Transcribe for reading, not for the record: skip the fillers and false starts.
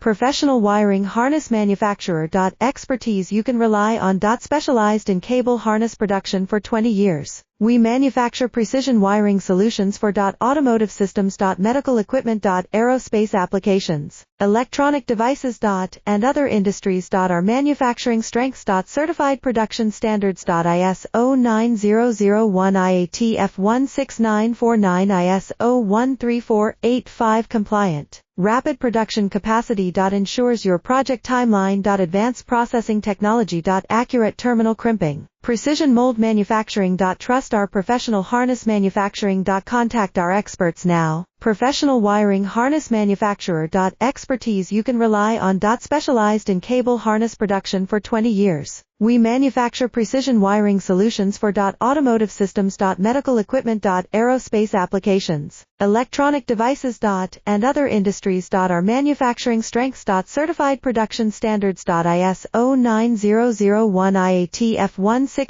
Professional wiring harness manufacturer. Expertise you can rely on. Specialized in cable harness production for 20 years. We manufacture precision wiring solutions for automotive systems, medical equipment, aerospace applications, electronic devices, and other industries. Our manufacturing strengths. Certified production standards. ISO 9001 IATF 16949 ISO 13485 compliant. Rapid production capacity. Ensures your project timeline. Advanced processing technology. Accurate terminal crimping. Precision mold manufacturing. Trust our professional harness manufacturing. Contact our experts now. Professional wiring harness manufacturer. Expertise you can rely on. Specialized in cable harness production for 20 years. We manufacture precision wiring solutions for automotive systems, medical equipment, aerospace applications, electronic devices, and other industries. Our manufacturing strengths. Certified production standards. ISO 9001 IATF 16949